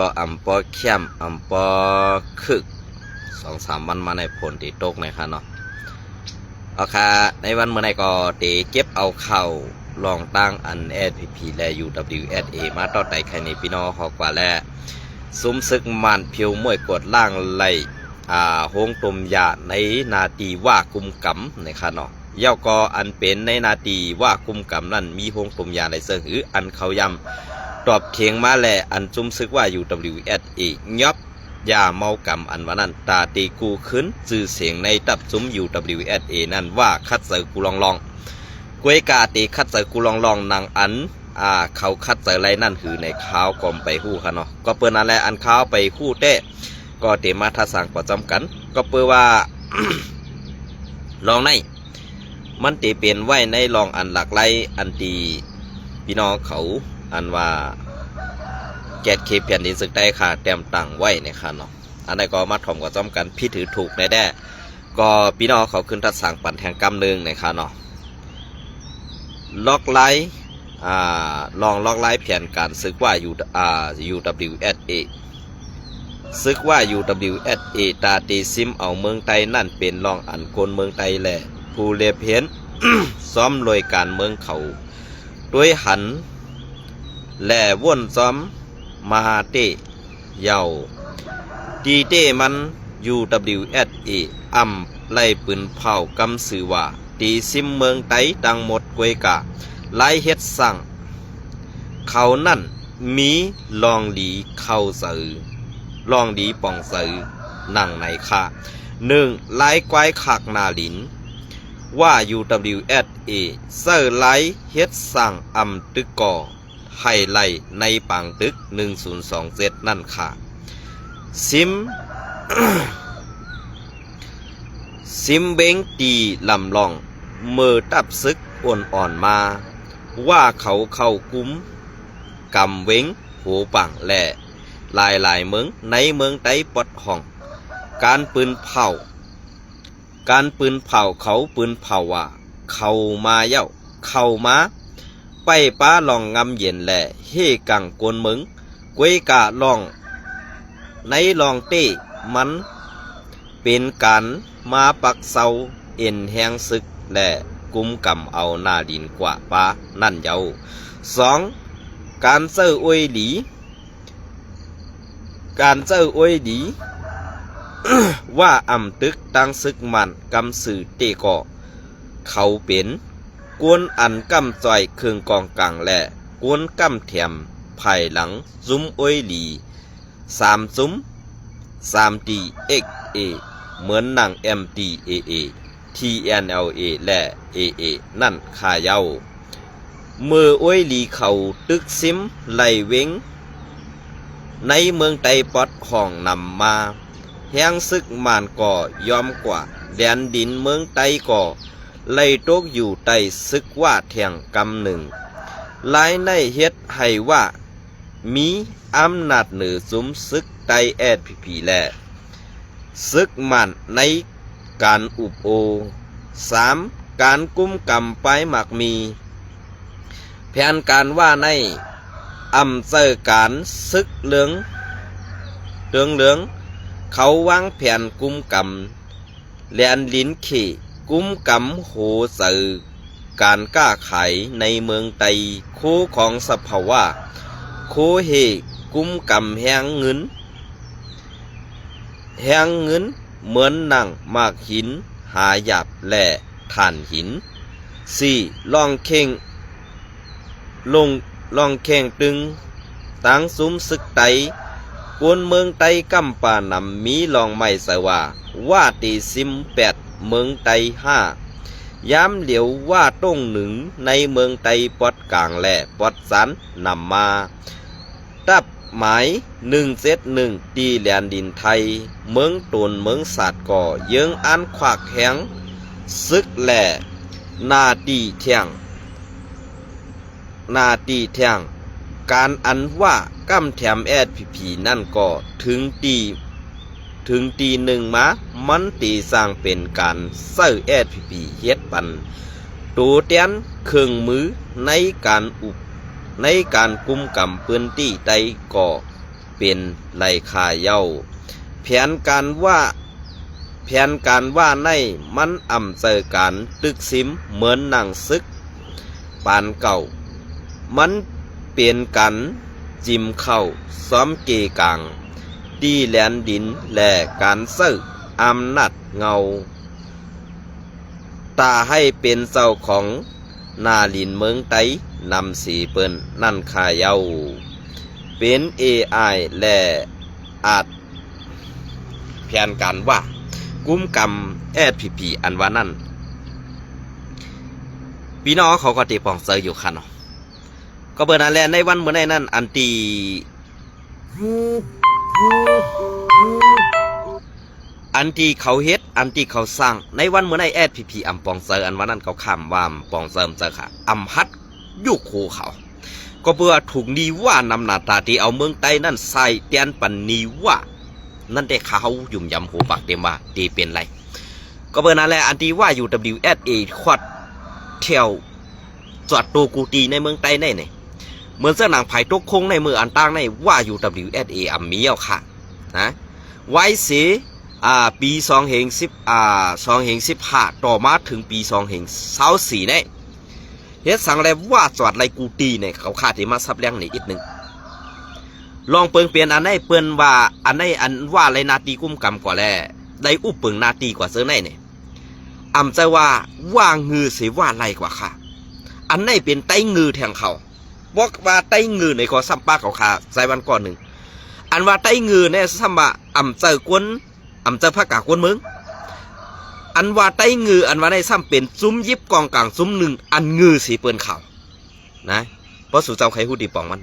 ก็อำปอเข้มอำปอคึก2-3 วันมาในผลตีตกนะครับเนาะเอาค่ะในวันเมื่อไหร่ก็ตีเก็บเอาเข่าลองตั้งอัน SPP และ UWSA มาต่อไต่ไข่ในพี่น้องขอกว่าและซุ้มซึกมันเพียวมวยกดล่างไหลโฮงตุมยาในนาตีว่ากุมกำนะครับเนาะเย้าก็อันเป็นในนาตีว่ากุมกำนั่นมีโฮงตุมยาในเสือหืออันเขายำตอบเคียงมาแลอันจุ้มซึกว่า UWSA ยอบยาเมากำอันว่านั้นตาตีกูขึ้นสื่อเสียงในตับจุ้ม UWSA นั่นว่าคัดเสือกูลองกวยกาตีคัดเสือกูลองนางอันเขาคัดเสือไรนั่นคือในข้าวกอมไปคู่ค่ะเนาะก็เปิ้นนั่นแหละอันข้าวไปคู่เต้ก็เตมาทัศน์ประจำกันก็เปิ้นว่า ลองในมันตีเปลี่ยนไว้ในลองอันหลักไรอันตีพี่น้องเขาอันว่าแกดเคเปลี่ยนดินสึกได้ค่ะเต็มตั้งไว้นะคะเนาะอันนี้ก็มาถ่อมกับจำกันพี่ถือถูกได้ก็พี่น้องเขาขึ้นทัดสั่งปั่นแทงกำหนึ่งนะคะเนาะล็อกไลท์ลองล็อกไลท์เพียนการซึกว่า UWSA ซึกว่า UWSA ตาตีซิมเอาเมืองไต้นั่นเป็นลองอันคนเมืองไต้แหละผู้เลียเพียน ซ้อมลอยการเมืองเขาด้วยหันและว่นซ้อมมหาเตเยาดีเตมัน UWSA ไล่ปืนเผากำสือว่าตีซิมเมืองไต้ดังหมดกวยกะไล่เฮ็ดสั่งเขานั่นมีลองดีเข้าสื่อลองดีป่องสื่อนั่งในค่ะ1ไล่กวายขักนาลินว่า UWSA เซอร์ไลเฮ็ดสั่งตึกก่อไฮไลในปังตึก1027นั่นค่ะซิม ซิมเบงตีลำลองเมื่อตับซึกอ่อนมาว่าเขาเข้ากุ้มกำเว้งหูปังและหลายเมืองในเมืองไต้ปดห้องการปืนเผาเขาปืนเผาว่าเข้ามาเย้าเข้ามาไปป้าลองงำเย็นแหล่เฮกังกวนเมืองกวยกะลองในลองเต้มันเป็นการมาปักเสาเอ็นแหงซึกและกุมกำเอาหน้าดินกว่าป้านั่นเย้า2การเซอร์อวยหลี ว่าตึกตั้งซึกมันกำสื่อเตกอเขาเป็นกวนอันกำจอยเครื่องกองกลางและกวนกำแถมภายหลังซุ้มอวยหลี3ซุ้ม3 TXA เหมือนหนัง MTAA TNLA และ AA นั่นข่าเย้าเมื่ออวยหลีเขาตึกซิมไหลเว้งในเมืองไต้ปอดห้องนำมาแห้งซึกมานก่อยอมกว่าแดนดินเมืองไต้ก่อไล่ตกอยู่ใต้ซึกว่าแทงกำหนึ่งหลายในเฮ็ดให้ว่ามีอำนาจเหนือสุมซึกไต้ SPP และซึกมันในการอุปโอ3การกุมกำไปหมักมีแผนการว่าในเจอการซึกเหลืองเขาวางแผนกุมกำแลนลิ้นขี่กุมกำโหสื่อการกล้าขายในเมืองไต้โคของสภาวะโคเฮกุมกำแหงเงินเหมือนหนังมากหินหาหยาบและถ่านหิน4ลองเข่งตึงตั้งซุ้มซึกไต้กวนเมืองไต้กำป่านำมีลองไม่สว่าตีซิม8เมืองไต้5ย้ำเหลียวว่าต้งหนึ่งในเมืองไต้ปอดกลางและปอดสันนำมาตับหมาย171ตีแลนดินไทยเมืองตนเมืองศาสตร์ก่อเยื้องอันขวากแข็งซึกแหล่นาตีเทียงการอันว่ากำแถม SPP นั่นก็ถึงตีหนึ่งมามันตีสร้างเป็นการเซ้อ SPP เฮ็ดปันตัวเตียนเครื่องมือในการกุมกำพื้นที่ใดก่อ เป็นไหลคาเย้าแผนการว่าในมันอ่ำเจอการตึกซิมเหมือนหนังซึกปานเก่ามันเปลี่ยนกันจิมเข้าซ้อมเกกางดีแลนดินและการเสิร์อำนาจเงาตาให้เป็นเจ้าของนาลินเมืองไต้นำสีเปิ้นนั่นคาเย้าเป็น AI และอาจแผนการว่ากุมกรรมSPP อันว่านั่นพี่น้องเขาก็ตีปองเซอร์อยู่ค่ะเนาะก็เบอร์นั้นแหละในวันเมื่อในนั้นอันตีเขาเฮ็ดอันตีเขาสร้างในวันเมื่อในSPP อัมปองเซอร์อันว่านั่นเขาข้ามว่าปองเซอร์เจอค่ะอัมฮัดยุคโคเขาก็เบื่อถูกนีว่านำหน้าตาที่เอาเมืองใต้นั่นใส่เตียนปันนีว่านั่นได้เขายุ่มยำหูปากเต็มว่าตีเป็นไรก็เบอร์นั้นแหละอันที่ว่าอยู่ WSA ขวัดเที่ยวจอดตัวกูตีในเมืองใต้ในเนี่ยเหมือนเสื้อหนังไผ่ตกคงในมืออันตั้งในว่าอยู่ WSA อัมมีเอาค่ะนะไว้เสียปี2015ต่อมาถึงปี2024เนี่ยเฮ็ดสั่งแล้วว่าจอดไรกูตีเนี่ยเขาขาดที่มาซับแรงนี่อีกหนึ่งลองเปิงเปลี่ยนอันไหนเปิ้นว่าอันไหนอันว่าไรนาตีกุ้มกำก่อแล้วได้อุปเปิงนาตีกว่าเสื้อในเนี่ยอำจะว่างือเสียว่าไรกว่าค่ะอันไหนเป็นไต้งือแทงเขาบอกว่าไต้งือในก็ซ้ำป้าเขาขาใส่วันก่อนหนึ่งอันว่าไต้งือเนี่ยซ้ำว่าอำเจอกวนอำเจอพระกากวนเมืองอันว่าไต้งืออันว่าในซ้ำเป็นซุ้มยิบกองกลางซุ้มหนึ่งอันงือสีเปิ้นเขานะเพราะสู่เจ้าใครหูดีปองมัน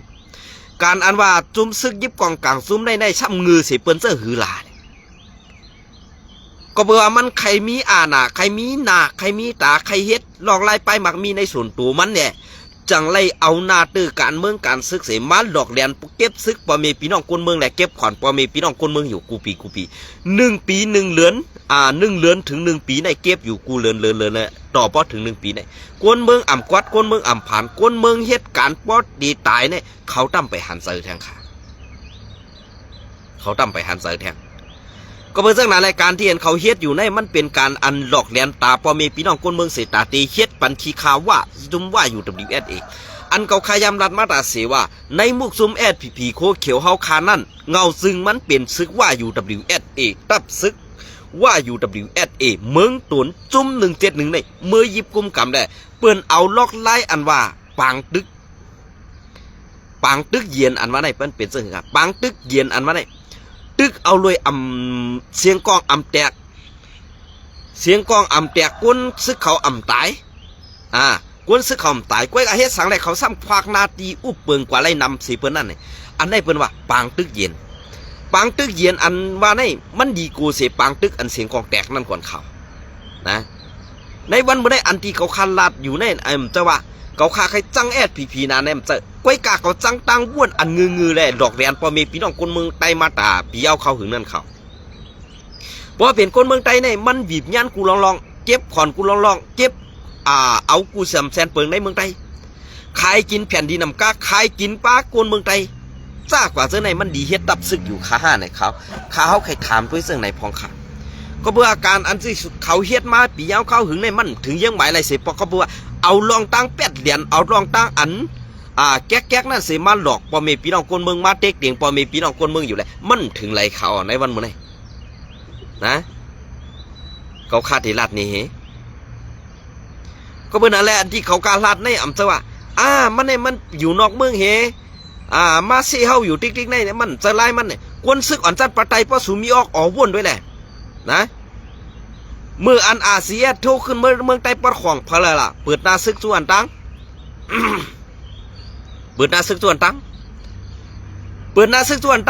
การอันว่าจุ้มซึกยิบกองกลางซุ้มในช่ำงือสีเปิ้นเสื้อหือลาก็เบื่อมันใครมีอาณาใครมีหนาใครมีตาใครเฮ็ดหลอกไล่ไปมักมีในส่วนตัวมันเนี่ยจังไล่เอาหน้าตื้อการเมืองการซึกเสมาหลอกเลียนเก็บซึกปอเมพี่น้องคนเมืองแหละเก็บขวัญปอเมพี่น้องคนเมืองอยู่กูปี1 ปี 1 เดือน1 เดือนถึง1 ปีในเก็บอยู่กูเลือนเลยต่อพอถึง1 ปีในคนเมืองอ่ำกวัดคนเมืองอ่ำผ่านคนเมืองเฮ็ดการปอดดีตายเนี่ยเขาตั้มไปหันเสือแทงค่ะเขาตั้มไปหันเสือแทงก็เป็นเรื่องรายการที่เห็นเขาเฮ็ดอยู่ในมันเป็นการอันหลอกเลียนตาปอเมพี่น้องคนเมืองเสตาตีเฮ็ดปันขีข่าวว่าจุ่มว่าอยู่ WSA อันเขาขยำรัดมาตราเสว่าในมุกซุมSPPโคเขียวเฮาคานั่นเงาซึ่งมันเป็นซึกว่าอยู่ WSA ตับซึกว่าอยู่ WSA เมืองตุนจุ่ม171ในเมื่อยิบกุมกำได้เปิ้นเอาลอกไล่อันว่าปางตึกเย็นอันว่าในเปิ้นเป็นซึ่งครับปางตึกเย็นอันว่าในตึกเอาเลยเสียงกองแตกก้นซึกเขาตายก้นซึกเขาตายก้อยอาเฮ็ดสังได้เขาซ้ำควักนาตีอุบเปิงกว่าไรนำสีเปิ้นนั่นนี่อันได้เปิ้นว่าปางตึกเย็นอันว่าในมันดีกูเสียปางตึกอันเสียงกองแตกนั่นก่อนเขานะในวันเมื่อได้อันที่เขาคันลาดอยู่ในจะว่าเขาขาใครจังSPPนาแนมจะก้อยกาเขาจังตังบ้วนอันงือแหละดอกแรนพอมีพี่น้องคนเมืองไต้มาตาปีเอาเขาหึงนั่นเขาเพราะเป็นคนเมืองไต้เนี่ยมันบีบยันกูลองเก็บขอนกูลองเก็บเอากูแซมแซนเปิงในเมืองไต้ขายกินแผ่นดินนำกาขายกินปลาโกนเมืองไต้จ้ากว่าเสื้อในมันดีเฮ็ดตับซึกอยู่ขาห้าในเขาใครถามด้วยเสื้อในพองขาก็เบื่ออาการอันที่เขาเฮ็ดมาปีเอาเขาหึงในมันถึงยังหมายอะไรเสียปอกก็เบื่อเอาลองตั้ง8 เหรียญเอาลองตั้งอันแก๊กนั่นเสียมาหลอกปอเมพี่น้องคนเมืองมาเต็กเตียงปอเมพี่น้องคนเมืองอยู่เลยมันถึงไรเขาในวันมื้อนี้นะเขาคาดที่ลาดนี่ก็เป็นอะไรอันที่เขาการลาดในอำเภอว่ามันอยู่นอกเมืองมาเสียเฮาอยู่ติ๊กในเนี่ยมันจะไล่มันเนี่ยกวนซึกอ่อนจัดปะไตเพราะสูมีออกวนด้วยแหละนะเมื่ออันอาเซียโทรขึ้นเมืองใต้ปอดของพะละล่ะเปิดหน้าซึกส่วนตั้ง เปิดหน้าซึกส่วนตั้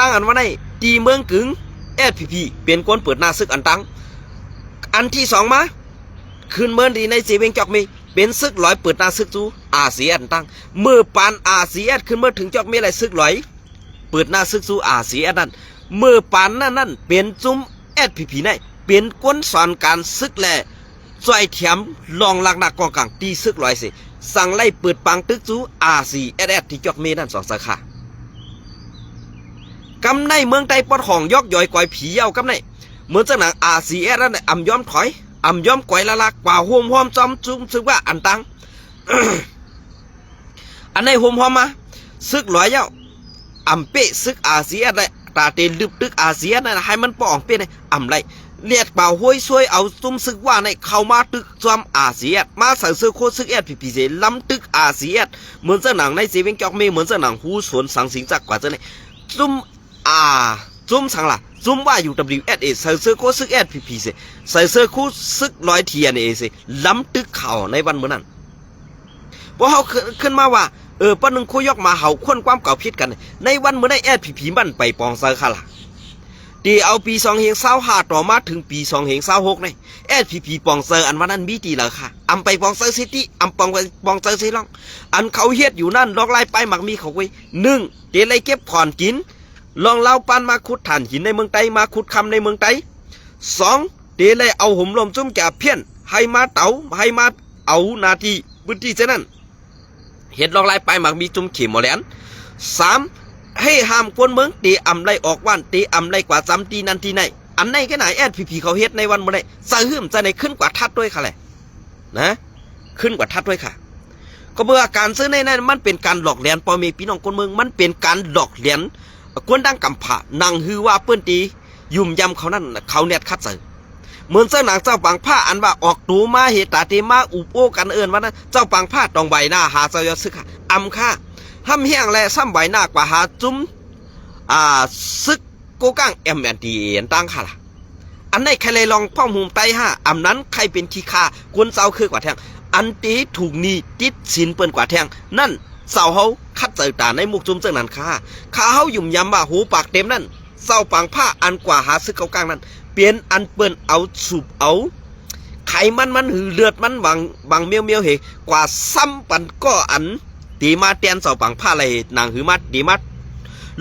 งอันว่าในตีเมืองกึ่งSPPเป็นคนเปิดหน้าซึกอันตั้งอันที่สองมาขึ้นเมืองดีในเจเวงจอกมีเป็นซึกลอยเปิดหน้าซึกจูอาเซียนตั้งเมื่อปานอาเซียนขึ้นเมื่อถึงจอกมีอะไรซึกลอยเปิดหน้าซึกจูอาเซียนนั่นเมื่อปานนั่นเป็นจุ้มSPPในเป็นก้นสอนการซึกแลซอยเถียมลองลักหนักกองกลางตีซึกลอยสิสั่งไล่เปิดปังตึกจูRCSSที่จอกเมนั่น2 สาขา กำในเมืองใต้ปอดของยอกย่อยก่อยผีเย้ากำในเหมือนจังหนังRCSนั่นอ่ำย้อมถอยอ่ำย้อมก่อยละลักกว่าห่วมหอมจอมจุ้มซึกว่าอันตัง อันในห่มหอมมาซึกหลอยเย้าอ่ำเป๊ะซึกRCSได้ตาเตลึบตึกRCSนั่นให้มันปองเป๊ะในอ่ำไรเลียดเปล่าห้วยช่วยเอาซุ่มซึกว่าในเข้ามาตึกจอมRCSมาใส่เสื้อโคซึกพีเจล้ำตึกRCSเหมือนจังหนังในเซเว่นจอกเมเหมือนจังหนังหูสวนสังสิงจักกว่าจังไหนซุ่มซุ่มสังล่ะซุ่มว่าอยู่ WSA ใส่เสื้อโคซึกพีเจใส่เสื้อโคซึกร้อยเทียนเอเซล้ำตึกเข่าในวันเมื่อนั้นพอเขาขึ้นมาว่าป้าหนึ่งคุยยกมาเห่าค้นความเก่าพิษกันในวันเมื่อได้พีมันไปปองเซอร์ค่ะล่ะตีเอาปี2025ต่อมาถึงปี2026นี่พีปองเซอร์อันวันนั้นมีตีเหรอค่ะอำไปปองเซอร์ซิตี้อำปองเซอร์ซิลองอันเขาเฮ็ดอยู่นั่นลอกไล่ไปหมักมีเขาไว้1เดี๋ยวไล่เก็บผ่อนกินลองเล่าปันมาขุดถ่านหินในเมืองไต้มาขุดคำในเมืองไต้2เดี๋ยวไล่เอาห่มลมจุ่มแก่เพี้ยนให้มาเต๋าให้มาเอานาทีพื้นที่เช่นนั้นเฮ็ดลอกไล่ไปหมักมีจุ่มเข็มหมอแหลน3ให้ห้ามคนเมืองตีอำไล่ออกว่านตีอำไล่กว่าจำตีนันตีไหนอันไหนแค่ไหนพีเขาเฮ็ดในวันเมื่อไรสะหืมจะในขึ้นกว่าทัดด้วยค่ะแหละนะขึ้นกว่าทัดด้วยค่ะก็เมื่อการซื้อในนั้นมันเป็นการหลอกเลียนปอมีพี่น้องคนเมืองมันเป็นการหลอกเลียนกวนดังกำผานังฮือว่าเปิ้นตียุ่มยำเขานั่นเขาเน็ตคัดเสือเหมือนเจ้าหนังเจ้าปังผ้าอันว่าออกตูมาเหตุตาเตมาอุบโอกันเอิญว่านะเจ้าปังผ้าตองใบหน้าหาเจ้ายอดซึกค่ะอำค่าห้ำเฮียงและซ้ำใบหน้ากว่าหาจุ้มซึกโกกังMNTตั้งค่ะล่ะอันไหนใครเลยลองพ่อหุมไตอำนั้นใครเป็นขี้ข้ากวนเจ้าคือกว่าแทงอันตีถูกนีติดสินเปิ้นกว่าแทงนั่นเจ้าเฮาคัดเจอตาในมุกจุ้มเจ้านั้นค่ะข้าเฮายุ่มยำว่าหูปากเต็มนั่นเจ้าปังผ้าอันกว่าหาซึกเกากลางนั้นเปลี่ยนอันเปิ้นเอาสูบเอาไขมันหือเลือดมันบางเมียวเหกว่าซ้ำปันก็อันตีมาเตียนเจ้าปังผ้าอะไรนางหือมาตีมา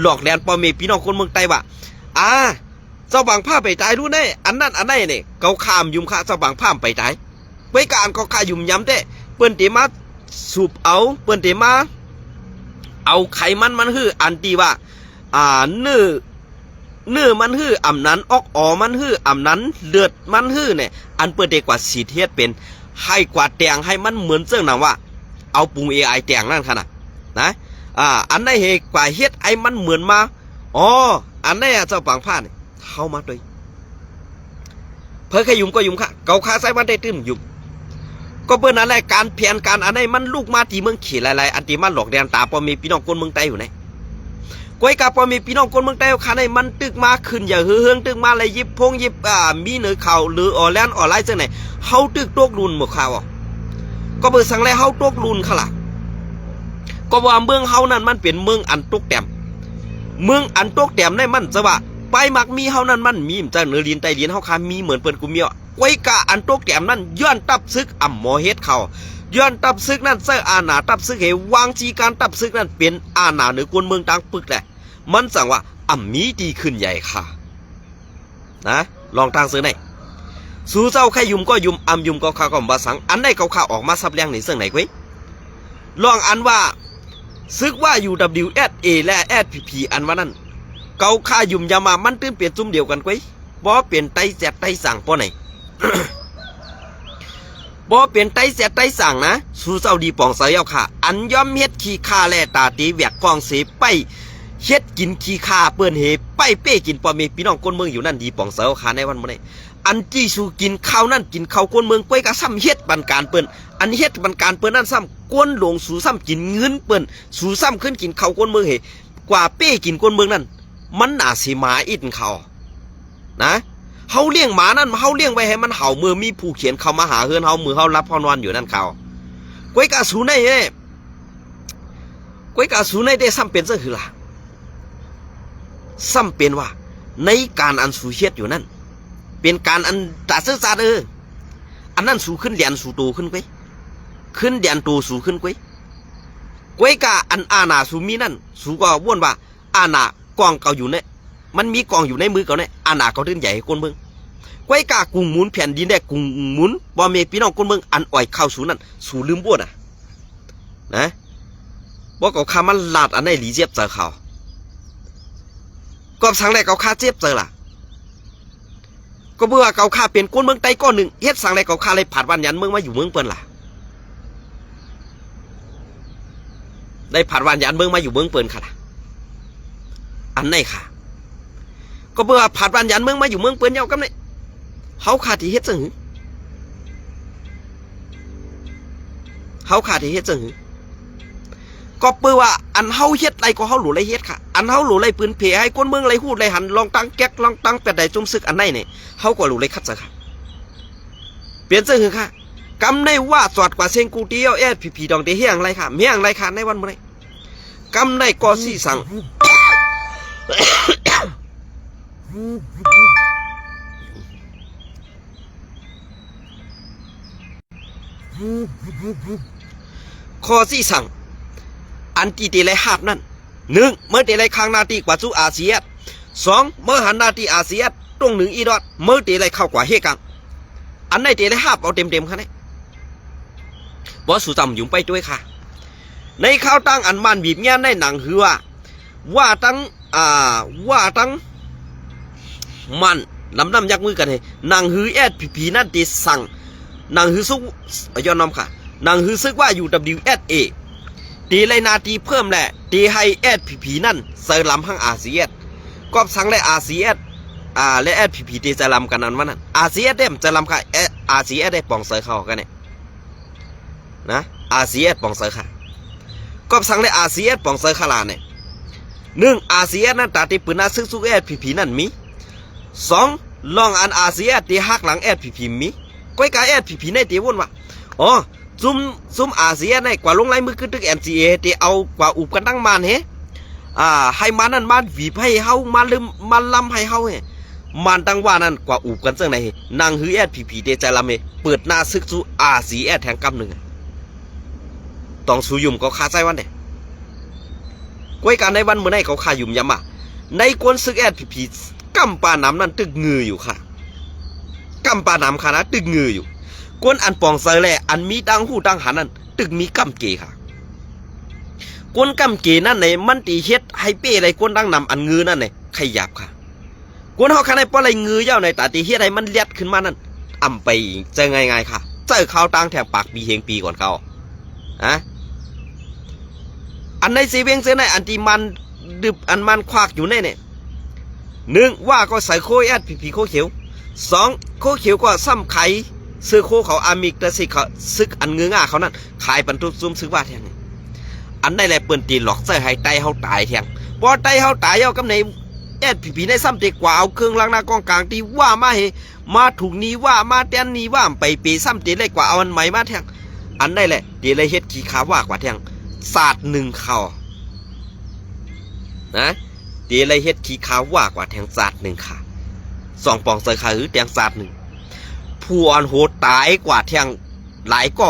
หลอกแดนปอเมพี่น้องคนเมืองไต้ว่าเจ้าบางผ้าไปตายรู้แน่อันนั้นอันไหนเนี่ยเขาขามยุ่มข้าเจ้าบางผ้าไปตายไว้การเขาขายุ่มย้ำเด้เปิ้นตีมาสูบเอาเปิ้นตีมาเอาไขมันหืออันตีว่าเนื้อมันหืออำนั้นออกมันหืออำนั้นเลือดมันหือเนี่ยอันเปิ้นเด็กกว่าสีเทียดเป็นให้กว่าแตงให้มันเหมือนเจ้าหนังว่าเอาปรุง AI แตงนั่นขนาดนะอันไหนเหตุกว่าเฮ็ดไอ้มันเหมือนมาอันไหนเจ้าปังผ้าเนี่ยเข้ามาด้วยเพิ่งขยุ่มก็ยุ่มค่ะเกาขาใส่มันได้ตื้มยุ่มก็เปิ้นนั่นแหละการเพียนการอันไหนมันลูกมาที่เมืองขี่หลายๆอันที่มันหลอกแดนตาพอมีพี่น้องคนเมืองไต้อยู่ไหนก้อยกาพอมีพี่น้องคนเมืองไต้คันไหนมันตึกมาขึ้นอย่าเฮืองตึกมาอะไรยิบพงยิบมีเนื้อเข่าหรือออแลนออไลน์จังไหนเฮาตึกตกรุนหมดข่าวก็เปิดสั่งแล้วเฮาตกรุนค่ะล่ะก็ว่าเมืองเฮานั้นมันเป็นเมืองอันตกแต้มเมืองอันตกแต้มในมันจะว่าไปมักมีเฮานั้นมันมีจะเหนือลินใต้ลินเฮาคามีเหมือนเปิ้นกูเมียวไว้กะอันตกแต้มนั้นย้อนตับซึกอ่ำหมอเฮ็ดเขาย้อนตับซึกนั้นเสื้ออาณาตับซึกเหวางจีการตับซึกนั้นเป็นอาณาเหนือกวนเมืองต่างปึกแหละมันสั่งว่าอ่ำมีดีขึ้นใหญ่ค่ะนะลองทางซื้อไหนสู้เจ้าใครยุ่มก็ยุ่มอ่ำยุ่มก็ข้าก็บ่สังอันใดเขาข้าออกมาซับแรงในเสื้อไหนเว้ยลองอันว่าซึกว่า UWSA และ SPP อันว่านั้นเกาค่ายุ่มยามามันตื้นเปลี่ยนจุ่มเดียวกันไว้บ่เปลี่ยนไตแสดไตสั่งป้อไหน บ่เปลี่ยนไตแสดไตสั่งนะสู้เจ้าดีปองเสียค่ะอันย่อมเฮ็ดขี้ข้าแลตาตีแหวกฟองเสไปเฮ็ดกินขี้ข้าเปิ้นเฮไปเป้กินปอมีพี่น้องคนเมืองอยู่นั่นดีปองเสียค่ะในวันมื้อนี้อันจี้สู้กินข้าวนั่นกินข้าวคนเมืองก้อยก็ซ้ำเฮ็ดบันการเปิ้นอันเฮ็ดบันการเปิ้นนั่นซ้ำกวนหลงสู่ซ้ำกินเงินเปิ้นสู่ซ้ำขึ้นกินข้าวคนเมืองเฮกว่าเป้กินคนเมืองนั่นมันน่าสิหมาอิดเขานะเฮาเลี้ยงหมานั่นเฮาเลี้ยงไว้ให้มันเห่ามือมีผู้เขียนเข้ามาหาเฮือนเฮามือเฮารับเฮานอนอยู่นั่นเขาก้อยกะสูในเด้ก้อยกะสูในได้ซ้ำเป็นซะคือล่ะซ้ำเป็นว่าในการอันสูเฮ็ดอยู่นั่นเป็นการอันตาซื่อซาอันนั้นสูขึ้นเดียนสูโตขึ้นไว้ขึ้นเดียนโตสูขึ้นไว้ก้อยกะอันอาณาสูมีนั่นสูก็ว่นว่าอาณากองเก่าอยู่เนี่ยมันมีกองอยู่ในมือเขาเนี่ยอาณาเขาตื่นใหญ่คนเมืองก้อยกะกุงหมุนแผ่นดินได้กุงหมุนบ่มีพี่น้องคนเมืองอันอ่อยเข้าสูนั่นสูลืมบ้วนนะบ่ก็คามันลาดอันไหนหลีเจี๊ยบเจอเขา ก็สังแรกเกาค่าเจ็บเจอล่ะก็เบื่อเกาค่าเป็นก้นเมืองไต้ก้อนหนึ่งเฮ็ดสังแรกเกาค่าเลยผัดวันยันเมืองมาอยู่เมืองเปิ้นล่ะได้ผัดวันยันเมืองมาอยู่เมืองเปิ้นค่ะล่ะอันไหนค่ะก็เบื่อผัดวันยันเมืองมาอยู่เมืองเปิ้นเย้ากำเนี่ยเขาขาดที่เฮ็ดจังหือเขาขาดที่เฮ็ดจังหือก็เปื่อว่าอันเฮาเฮ็ดไรก็เฮาหลูไรเฮ็ดค่ะอันเฮาหลูไรปืนเพให้คนเมืองไรฮู้ไรหันลองตั้งแก๊กลองตั้งเป็ดใดจุ่มซึกอันไหนเนี่ยเฮาก็หลูไรคัดซะค่ะเปลี่ยนจังหือค่ะกำในว่าสอดกว่าเซงกูเตียวผีดองเดเฮียงไรค่ะเมียงไรค่ะในวันมื้อนี้กำในก็สิสั่งข้อที่สั่งอันตีเตลัยหาบนั่น1เมื่อเตลัยข้างนาตีกว่าสู่อาเซียน2เมื่อหันนาตีอาเซียนตรง1อีดอดเมื่อเตลัยเข้ากว่าเฮกังอันไหนเตลัยหาบเอาเต็มค่ะเนี่ยบ่สู่จำยุ่มไปด้วยค่ะในข้าวตั้งอันมันบีบเงี้ยในหนังหือว่าตั้งมันลำน้ำยักมือกันให้นางฮือผีนั่นตีสั่งนางฮือซุกย้อนน้ำค่ะนางฮือซึกว่าอยู่ WSA ตีไรนาตีเพิ่มแหละตีให้ผีนั่นเซอร์ลำห้างอาเซียนก็สั่งและอาเซียนและผีตีจะลำกันนั้นวะนั่นอาเซียนเด้มจะลำค่ะอาเซียนได้ปองเซอร์เข้ากันเนี่ยนะอาเซียนปองเซอร์ค่ะก็สั่งและอาเซียนปองเซอร์ขลาเนี่ยอาเซียนนั่นตาตีปืนน่าซึกซุกผีนั่นมี2ลองอันอาเซียนตีหักหลังผีมีก้อยกาผีในตีวุ่นวะอ๋อซุ่มอาเซียนในกว่าลงไล่มือขึ้นตึก NCA ตีเอากว่าอุบกันตั้งมันเฮให้มานั่นมาหวีให้เฮามาลืมมาลำให้เฮาเฮมันตั้งว่านั่นกว่าอุบกันเจ้าไหนนางฮือผีเดใจลำเฮเปิดหน้าซึกซุอาเซียนแทงกำหนึ่งต้องสูยุ่มก็คาใจวันเดก้อยการในวันเมื่อไหร่เขาคายุ่มยำมาในกวนซึกผีกำปาน้ำนั่นตึกงืออยู่ค่ะกำปาน้ำค่ะนะตึกงืออยู่กวนอันปองเซอร์แลอันมีดังหูดังหันนั่นตึกมีกำเกค่ะกวนกำเกนั่นในมันตีเฮ็ดให้เป้อะไรกวนดังนำอันงือนั่นในขยับค่ะกวนเขาข้างในป้ออะไรงือเย้าในตาตีเฮ็ดอะไรมันเลียดขึ้นมานั่นอ่ำไปเจอง่ายๆค่ะเจอเขาตั้งแถบปากปีเฮงปีก่อนเขาอันในซีเวงเส้นในอันที่มันดึบอันมันควักอยู่ในเนี่ย1ว่าก็ใส่โคผีโคเขียว2โคเขียวก็ซ้ำไข่ซื้อโคเขาอามิกแต่สิเขาซึกอันเงื้อง่าเขานั่นขายบรรทุกซุ่มซึกว่าแทงอันได้แหละเปิ่นตีหลอกใส่ให้ไตเฮาตายแทงพอไตเฮาตายเอากำในผีในซ้ำตีกว่าเอาเครื่องล้างหน้ากองกลางตีว่ามาให้มาถูกนี้ว่ามาแตนนี้ว่าไปปีซ้ำตีเลยกว่าเอาอันใหม่มาแทงอันได้แหละตีเลยเฮ็ดขี้ขาว่ากว่าแทงศาสตร์1ข่าวนะตีเลยเฮ็ดขี้ขาว่ากว่าแทงศาสตร์1ค่ะ2ปองเซอร์ขาหรือแทงศาสตร์1ผู้อันโหดตายกว่าแทงหลายก็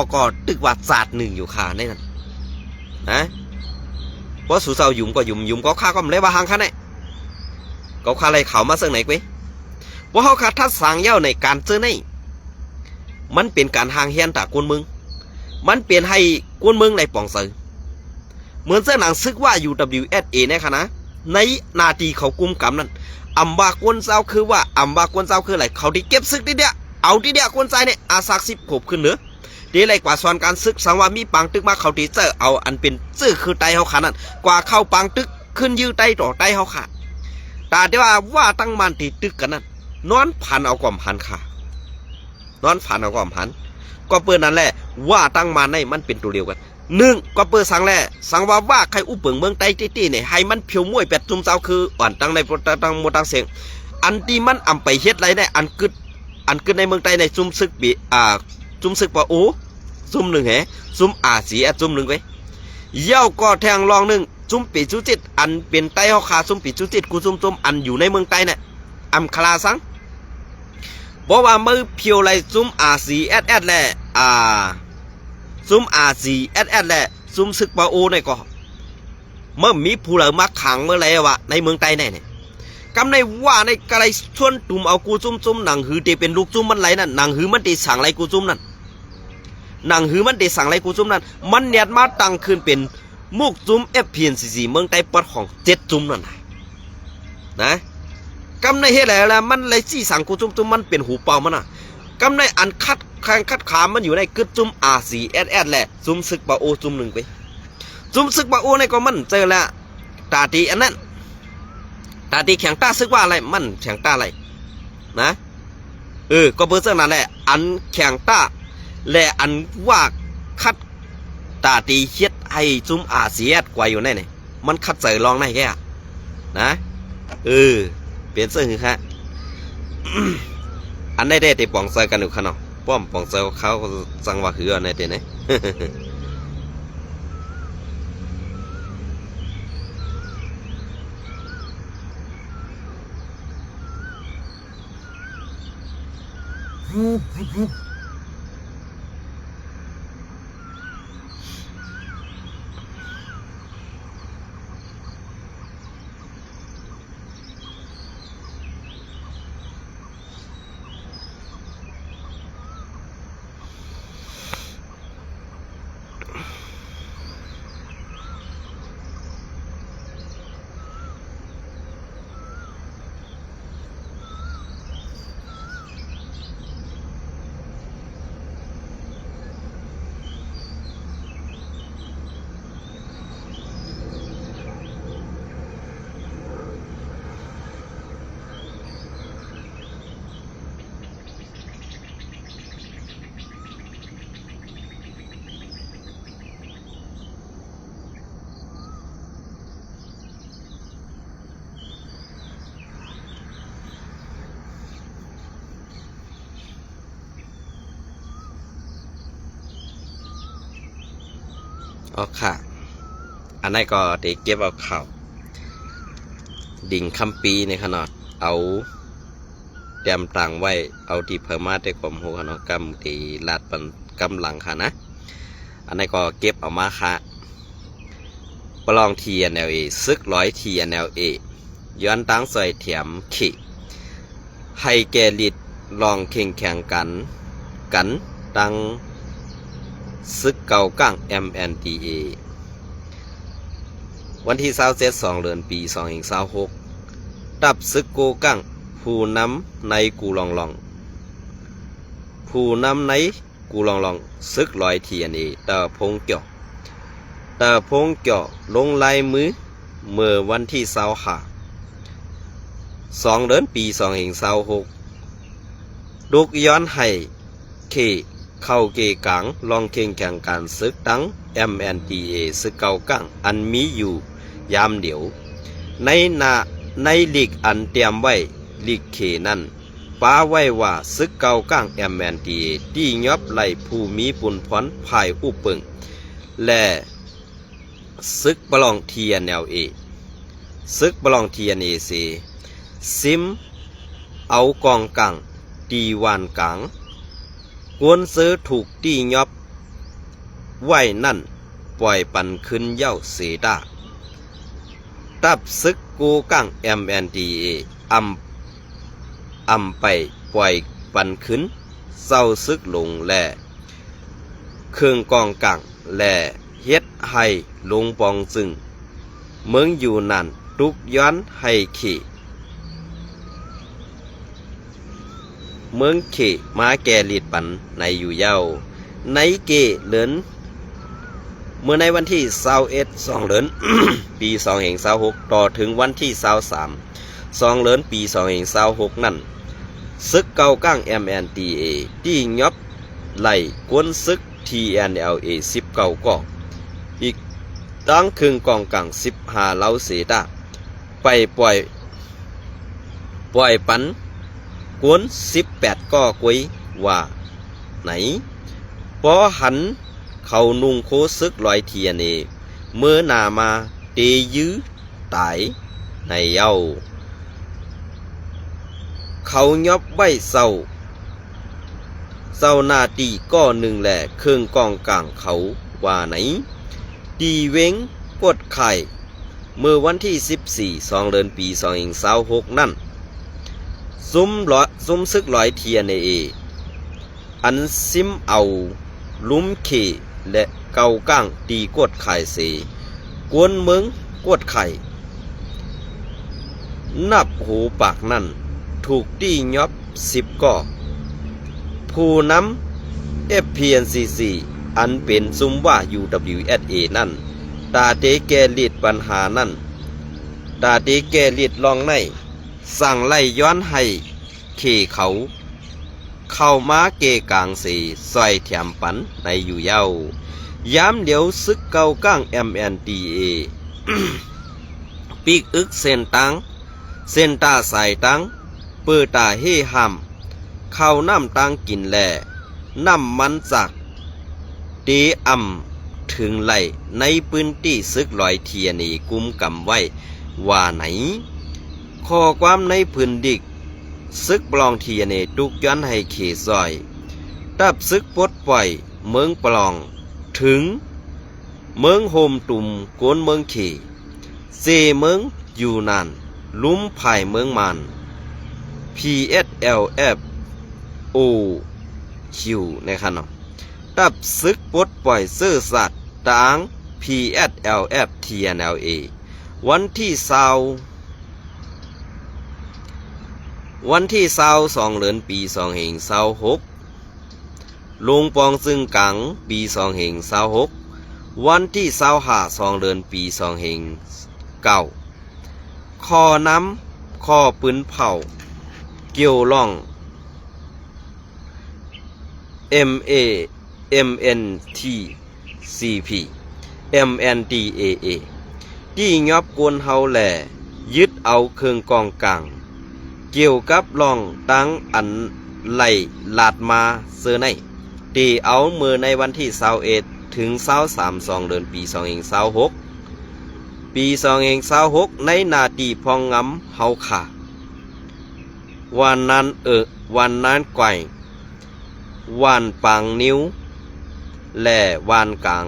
ตึกว่าศาสตร์1อยู่ค่ะในนั้นนะเพราะสู่เซายุ่มก็ยุ่มก็ฆ่าก็ไม่ได้ว่าหางค่ะเนี่ยก็ฆ่าอะไรเขามาเสื่อไหนกว้ว่าเขาขาดทัดสั่งเย้าในการเจอในมันเป็นการห่างเฮียนตากวนเมืองมันเปลี่ยนให้กวนเมืองในปองเซอร์เหมือนเส้นหนังซึกว่า UWSA เนี่ยค่ะนะในนาทีเขากุมกำนั้นอัมบากวนเจ้าคือว่าอัมบากวนเจ้าคืออะไรเขาที่เก็บซึกทีเดียวเอาทีเดียวคนใจเนี่ยอาศัก10 ขบขึ้นเหนือดีเลยกว่าสอนการซึกสังว่ามีปังตึกมาเขาที่เจอเอาอันเป็นซื่อคือไตเขาขานั่นกว่าเข้าปังตึกขึ้นยื้อไตต่อไตเขาขาดแต่เดี๋ยวว่าตั้งมันตีตึกกันนั่นนอนพันเอากล่อมพันค่ะนอนพันเอากล่อมพันก็เปิดนั่นแหละว่าตั้งมันในมันเป็นตัวเดียวกันก็เปิดสังแหละสังว่าใครอุปเปิงเมืองไตตี้เนี่ยให้มันเพียวมวยเป็ดจุ่มเจ้าคืออ่อนตั้งในตั้งโมตั้งเสียงอันที่มันอ่ำไปเฮ็ดไรเนี่ยอันกึดในเมืองไทยในซุ่มซึกซุ่มซึกปะโอ้ซุ่ม1แหซุ่มอาเซียซุ่ม1ไว้เย้าก็แทงรอง1ซุ่มปีจุจิตอันเป็นไตเฮาคาซุ่มปีจุจิตกูซุ่มอันอยู่ในเมืองไทยเนี่ยอำคลาสังบอกว่ามือเพียวไรซุ่มอาเซียแหละซุ่มอาเซียแหละซุ่มซึกปะโอ้เนี่ยก็เมื่อมีผู้เหล่ามาขังเมื่อไรวะในเมืองไทยเนี่ยกำในว่าในกระไรชวนตุ่มเอากูจุ่มหนังหือเตเป็นลูกจุ่มมันไรนั่นหนังหือมันเตสั่งไรกูจุ่มนั่นหนังหือมันเตสั่งไรกูจุ่มนั่นมันเนียดมาตั้งขึ้นเป็นมุกจุ่มFPNCCเมืองไต้ปอดของ7 จุ่มนั่น นะกำในเฮ็ดแล้วมันเลยจี้สังกูจุ่มมันเป็นหูเป่ามันน่ะกำในอันคัดแข่งคัดขามันอยู่ในกึดจุ่ม RCSS แหละจุ่มศึกบาโอจุ่ม1ไปจุ่มศึกบาโอในก็มันเจอแล้วตาตีอันนั้นตาตีแข่งต้าซึกว่าอะไรมันแข่งต้าอะไรนะก็เบอร์เซอร์นั่นแหละอันแข่งต้าและอันว่าคัดตาตีเฮ็ดให้จุ่ม RCS กว่าอยู่แน่นี่มันคัดใส่รองในแค่นะเปลี่ยนเสื้อคือฮะ อันได้แต่ปองเซอร์กันอยู่ขนาดป้อมปองเซอร์เขาสั่งว่าคืออันไหนเด้เนี่ย อ๋อค่ะอันนั้นก็เด็กเก็บเอาข่าวดิ่งคำปีในขนาดเอาเตรียมตังไว้เอาที่เพิ่มมาได้ความโหขนาดกำที่ลาดปันกำหลังค่ะนะอันนั้นก็เก็บเอามาค่ะประลอง TNLA ซึก100 TNLA ย้อนตั้งใส่เถียมขี่ให้แกลิดลองแข่งกันตั้งซึกเก่าก้าง MNDA วันที่27 เดือนปี2026ดับซึกโกก้างผู้นำในกูลองผู้นำในกูลองซึก100 TNA ตาพงเกี่ยวลงลายมือเมื่อวันที่2เดือนปี2026ลูกย้อนให้เคเข้าเกกังลองแข่งการซึกตั้ง MNDA ซึกเก่ากังอันมีอยู่ยามเดียวในลีกอันเตรียมไว้ลีกเคนั้นป้าไว้ว่าซึกเก่ากัง MNDA ที่ยอบไหลผู้มีปุนพรภายอุปึงและซึกประลอง TNLA ซึกประลอง TNAC ซิมเอากองกังตีวานกังกวนซื้อถูกตียอบไว้นั่นปล่อยปันขึ้นเย้าเสดาตับซึกกูกัง MNDA อำไปปล่อยปันขึ้นเศร้าซึกลงแลเครื่องกองกังแลเฮ็ดให้ลงปองจึงเมืองอยู่นั่นทุกย้อนให้ขี่เมืองเขมาแก่ลีดปันในอยู่เย้าในเกเลินเมื่อในวันที่21 เดือน ปี2026ต่อถึงวันที่23 เดือนปี2026นั่นซึกเก่าก้าง MNDA ที่ยอบไหลกวนซึก TNLA 19ก่ออีกตั้งครึ่งกองกัง15เหล้าเสดาไปปล่อยปันกวน18ก็กุยว่าไหนพอหันเขานุ่งโคซึก100 TNA เมื่อนามาเตยื้อตายในเย้าเขายอบไว้เศร้านาตีก็หนึ่งแหละเครื่องกองกลางเขาว่าไหนดีเว้งกดไข่เมื่อวันที่14 เดือนปี2026นั่นซุ้มซึก100 TNA อันซิมเอาลุ่มเขและเกาก้างตีกดไข่เสกวนเมืองกดไข่ นับหูปากนั่นถูกตี้ยอบ10ก่อผู้นำ FPNCC อันเป็นซุมว่า UWSA นั่นตาเตแกลิดปัญหานั่นตาเตแกลิดลองในสั่งไล่ย้อนให้เขเขาเข้ามาเกกลางสีซอยแถมปันในอยู่เย้ายามเดี๋ยวซึกเก่าก้าง MNDA ปีกอึกเส้นตังเส้นตาสายตังเปิดตาเฮห้ำเข้าน้ำตังกินแหล่น้ำมันจากเตอำถึงไหลในพื้นที่ซึกลอยเทียนีกุมกำไว้ว่าไหนข้อความในพื้นดิกซึกปลองเทียนีตุกย้อนให้เขซอยตับซึกปลดปล่อยเมืองปลองถึงเมืองโฮมตุ่มโกนเมืองเขเซเมืองอยู่นานลุ่มภายเมืองมัน PSLF O Q นะครับเนาะตับซึกปลดปล่อยเสื้อสัตว์ต่าง PSLF TNLA วันที่22 เดือนปี2526ลงปองซึ่งกังปี2526วันที่25 เดือนปี2529ข้อน้ำข้อปืนเผาเกี่ยวล่อง MNTCP MNDAA ที่ยอบกวนเฮาแหล่ยึดเอาเครื่องกองกลางเกี่ยวกับล่องตั้งอันไหลลาดมาเสื้อในตีเอามือในวันที่21ถึง23 เดือนปี2526ปี2526ในนาทีพองงำเฮาขาวันนั้นวันนั้นไกววันปังนิ้วและวันกลาง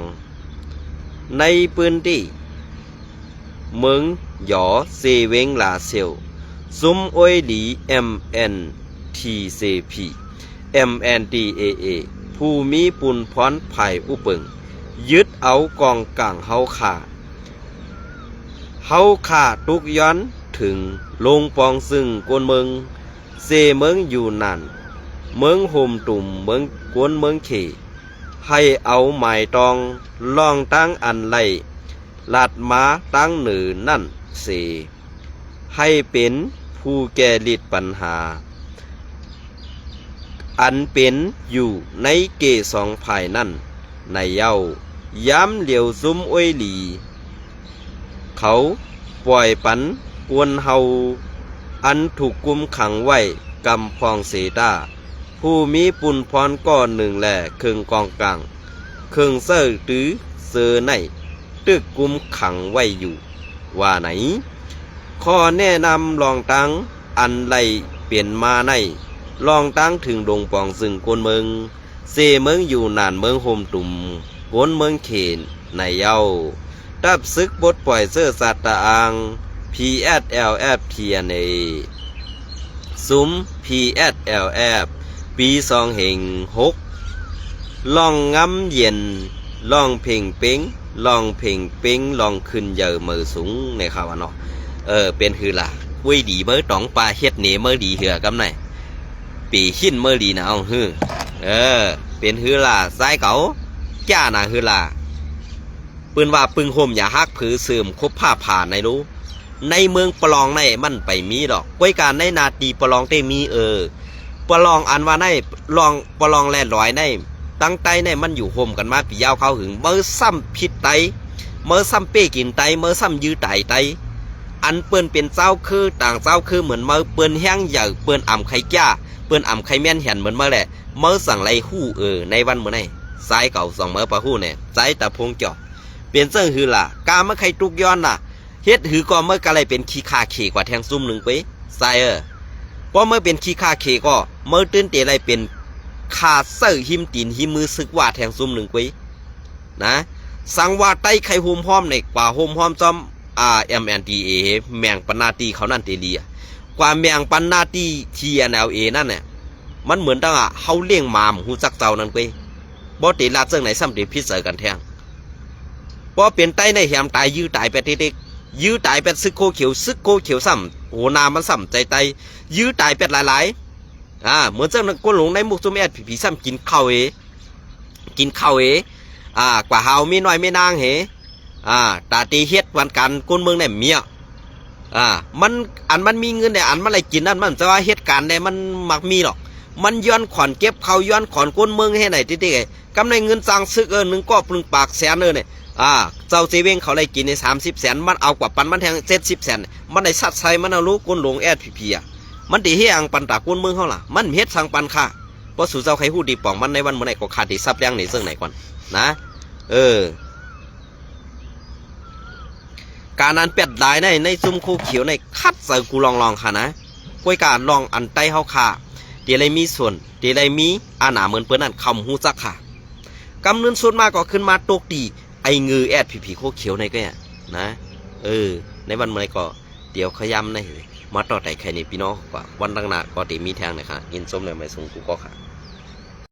ในพื้นที่เมืองหยอเซเวงลาเซียวซุ้มอ้อยหลี MNTCP MNDAA ผู้มีปุนพรไผ่อุปึงยึดเอากองกลางเฮาขาทุกย้อนถึงลงปองซึ่งกวนเมืองเซเมืองอยู่นั่นเมืองโฮมตุ่มเมืองกวนเมืองเขให้เอาหมายตองล่องตั้งอันไหลลาดมาตั้งหนือนั่นเสให้เป็นผู้แก้ลิดปัญหาอันเป็นอยู่ในเกสองภายนั่นในเย้าย้ำเหลียวซุ้มอ้อยหลีเขาปล่อยปันกวนเฮาอันถูกกุมขังไว้กำพองเสดาผู้มีปุนพรก้อนหนึ่งแหล่เครื่องกองกลางเครื่องเสื้อตื้อเสื้อในตึกกุมขังไว้อยู่ว่าไหนข้อแนะนำลองตั้งอันไหลเปลี่ยนมาในลองตั้งถึงดงปองซึ่งกวนเมืองเซเมืองอยู่นานเมืองโฮมตุ่มกวนเมืองเขนในเย้าตับซึกบดปล่อยเสื้อสัตตะอัง PSLF TNA ซุ้ม PSLF ปี2526ลองงำเย็นลองเพ่งเป้งลองเพ่งเป้งลองขึ้นเยอะมือสูงในข่าวเนาะเป็นคือล่ะวุ้ยดีเมื่อตองปลาเฮ็ดเนเมื่อดีเหือกำไหนปีหินเมื่อดีนะเอาฮือเป็นคือล่ะซ้ายเก๋าจ้าน่ะคือล่ะปืนว่าปึงห่มอย่าฮักผือเสื่อมคบผ้าผ่านในรู้ในเมืองปลองในมันไปมีดอกก้วยการในนาตีปลองเตมีปลองอันว่าในลองปลองแลลอยในตั้งไตในมันอยู่ห่มกันมาปียาวเข้าหึงเมื่อซ้ำพิษไตเมื่อซ้ำเป้กินไตเมื่อซ้ำยื้อไตอันเปิ้นเป็นเจ้าคือต่างเจ้าคือเหมือนเมื่อเปิ้นแห้งใหญ่เปิ้นอ่ำไข่จ้าเปิ้นอ่ำไข่แม่นเห็นเหมือนเมื่อแหละเมื่อสั่งไรหู้ในวันเมื่อไหร่สายเก่าสองเมื่อปะหู้เนี่ยใจแต่พงจ่อเปลี่ยนเสื้อหือล่ะกาเมื่อใครตุกย้อนน่ะเฮ็ดหือก็เมื่อกะไรเป็นขี้คาเขกว่าแทงซุ่มหนึ่งไปสายเพราะเมื่อเป็นขี้คาเขก็เมื่อตื่นเตะไรเป็นคาเสื้อหิมตีนหิมมือซึกว่าแทงซุ่มหนึ่งไปนะสังว่าไต้ไข่โฮมห้อมในกว่าโฮมห้อมจอมMNDA แมงปันนาตีเขานั่นเตลียกว่าแมงปันนาตี TNLA นั่นเนี่ยมันเหมือนตั้งเฮาเลี้ยงหมาหูจักเจ้านั่นไปบ่ติลาเจิงไหนซ้ำติพิษเสกันแทงพอเป็นไตในแหมตายยื้อตายไปเด็กยื้อตายไปซึกโคเขียวซ้ำ โอ้นามันสัมใจไตยื้อตายเป็ดหลายเหมือนเจ้าก้นหลงในมุกซุ่มแอดผีซ้ำกินข้าวกินข้าวกว่าเฮามีน้อยไม่นางตาตีเฮ็ดวันกันก้นเมืองในเมียมันมีเงินเนี่ยอันมันอะไรกินนั่นมันจะว่าเหตุการณ์เนี่ยมันมักมีหรอกมันย้อนขอนเก็บเขาย้อนขอนก้นเมืองให้ไหนที่กำไรเงินสร้างซึกหนึ่งก็ปลึงปากแสนเนี่ยเจ้าเซเว่นเขาเลยกินใน30 แสนมันเอากว่าปันมันแทง70 แสนมันได้สัตว์ใส่มันเอาลูกก้นหลงแอดพีมันตีเฮียงปันตาก้นเมืองเขาล่ะมันเฮ็ดสั่งปันค่ะเพราะสู่เจ้าใครพูดดีป่องมันในวันเมื่อไหร่ก็ขาดที่ซับแรงในเรื่องไหนก่อนนะการนั้นเป็ดหลายในซุ้มคู่เขียวในคัดใส่กูลองค่ะนะกล้วยการลองอันใต้เฮาค่ะเดี๋ยวไรมีส่วนเดี๋ยวไรมีอาหนาเหมือนเปิ้นนั่นคำหูจักค่ะกำเนินส่วนมากก็ขึ้นมาตกดีไอ้งือแอดผีโคเขียวในก็เนี่ยนะในวันเมื่อไรก็เดี๋ยวขยำในมาต่อแต่ใครในพี่น้องกว่าวันดังหนาก็ตีมีแทงนะคะยินส้มเลยไม่ส่งกูก็ค่ะ